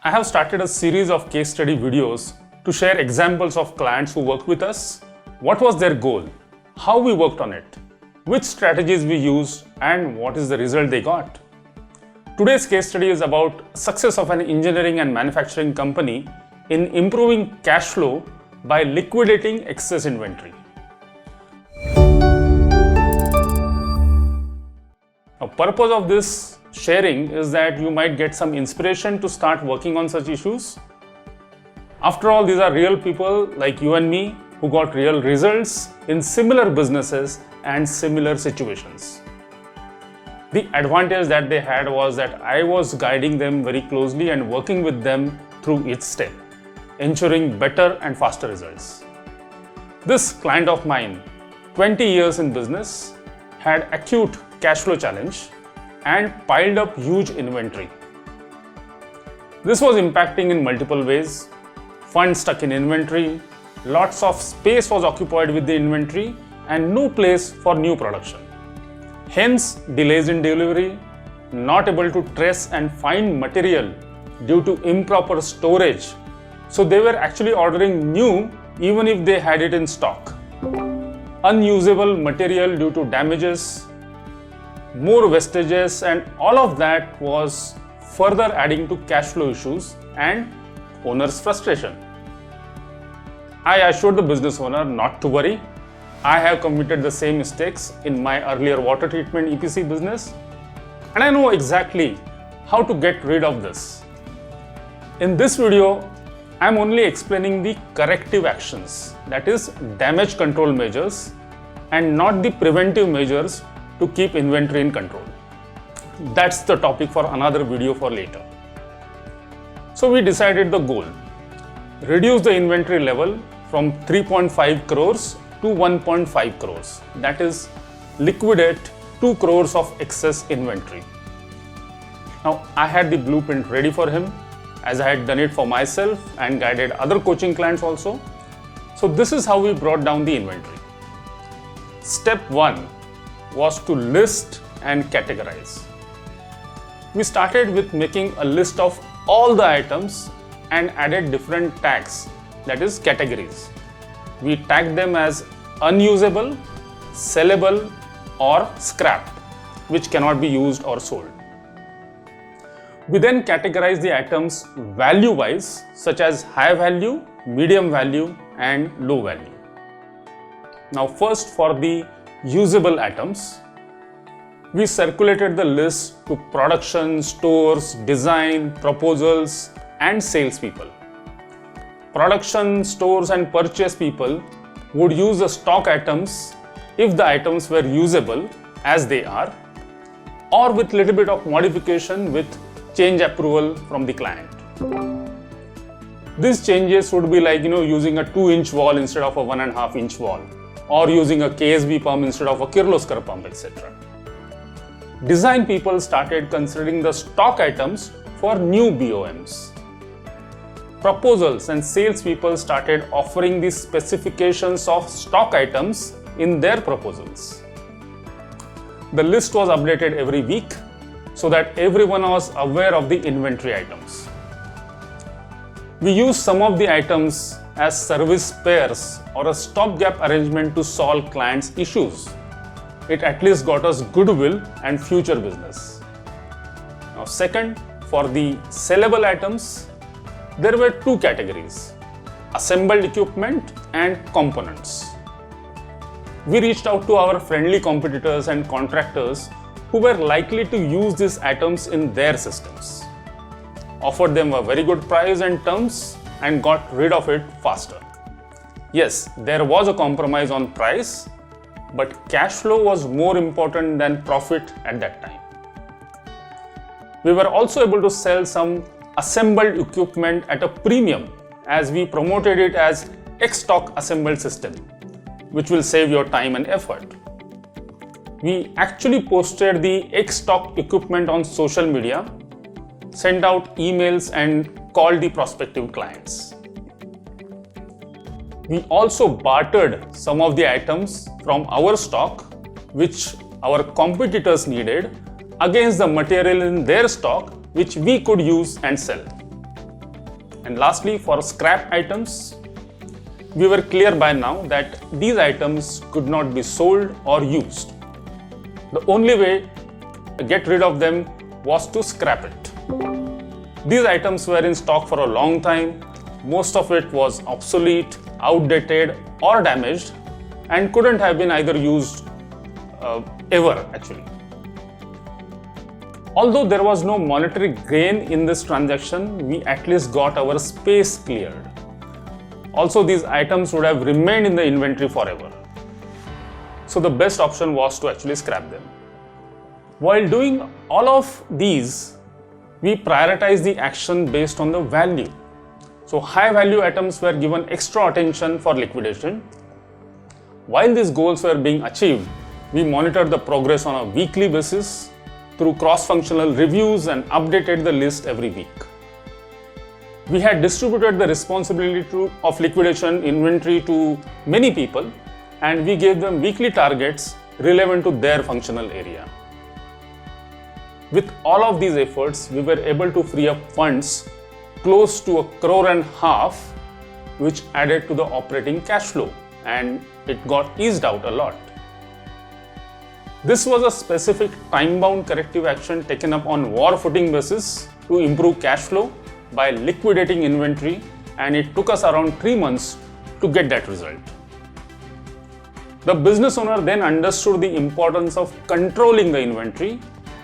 I have started a series of case study videos to share examples of clients who worked with us, what was their goal, how we worked on it, which strategies we used, and what is the result they got. Today's case study is about success of an engineering and manufacturing company in improving cash flow by liquidating excess inventory. The purpose of this sharing is that you might get some inspiration to start working on such issues. After all, these are real people like you and me who got real results in similar businesses and similar situations. The advantage that they had was that I was guiding them very closely and working with them through each step, ensuring better and faster results. This client of mine, 20 years in business, had acute cash flow challenge and piled up huge inventory. This was impacting in multiple ways. Funds stuck in inventory, lots of space was occupied with the inventory and no place for new production. Hence, delays in delivery, not able to trace and find material due to improper storage. So they were actually ordering new even if they had it in stock. Unusable material due to damages, more wastages, and all of that was further adding to cash flow issues and owner's frustration. I assured the business owner not to worry. I have committed the same mistakes in my earlier water treatment EPC business, and I know exactly how to get rid of this. In this video, I am only explaining the corrective actions, that is damage control measures, and not the preventive measures to keep inventory in control. That's the topic for another video for later. So we decided the goal: reduce the inventory level from 3.5 crores to 1.5 crores. That is, liquidate 2 crores of excess inventory. Now, I had the blueprint ready for him, as I had done it for myself and guided other coaching clients also. So this is how we brought down the inventory. Step 1 was to list and categorize. We started with making a list of all the items and added different tags, that is categories. We tagged them as unusable, sellable, or scrapped, which cannot be used or sold. We then categorized the items value-wise, such as high value, medium value, and low value. Now first, for the usable items, we circulated the list to production, stores, design, proposals, and salespeople. Production, stores, and purchase people would use the stock items if the items were usable as they are, or with little bit of modification with change approval from the client. These changes would be like using a 2-inch wall instead of a 1.5-inch wall, or using a KSB pump instead of a Kirloskar pump, etc. Design people started considering the stock items for new BOMs. Proposals and sales people started offering the specifications of stock items in their proposals. The list was updated every week so that everyone was aware of the inventory items. We used some of the items as service pairs or a stopgap arrangement to solve clients' issues. It at least got us goodwill and future business. Now second, for the sellable items, there were 2 categories: assembled equipment and components. We reached out to our friendly competitors and contractors who were likely to use these items in their systems, offered them a very good price and terms, and got rid of it faster. Yes, there was a compromise on price, but cash flow was more important than profit at that time. We were also able to sell some assembled equipment at a premium, as we promoted it as X-Stock assembled system, which will save your time and effort. We actually posted the X-Stock equipment on social media, sent out emails, and called the prospective clients. We also bartered some of the items from our stock, which our competitors needed, against the material in their stock, which we could use and sell. And lastly, for scrap items, we were clear by now that these items could not be sold or used. The only way to get rid of them was to scrap it. These items were in stock for a long time. Most of it was obsolete, outdated, or damaged, and couldn't have been either used ever actually. Although there was no monetary gain in this transaction, we at least got our space cleared. Also, these items would have remained in the inventory forever. So the best option was to actually scrap them. While doing all of these, we prioritized the action based on the value. So high value items were given extra attention for liquidation. While these goals were being achieved, we monitored the progress on a weekly basis through cross-functional reviews and updated the list every week. We had distributed the responsibility of liquidation inventory to many people, and we gave them weekly targets relevant to their functional area. With all of these efforts, we were able to free up funds close to 1.5 crore, which added to the operating cash flow, and it got eased out a lot. This was a specific time-bound corrective action taken up on war footing basis to improve cash flow by liquidating inventory, and it took us around 3 months to get that result. The business owner then understood the importance of controlling the inventory,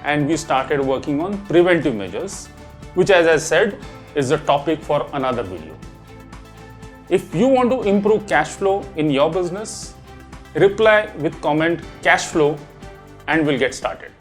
and we started working on preventive measures, which, as I said, is the topic for another video. If you want to improve cash flow in your business, reply with comment cash flow and we'll get started.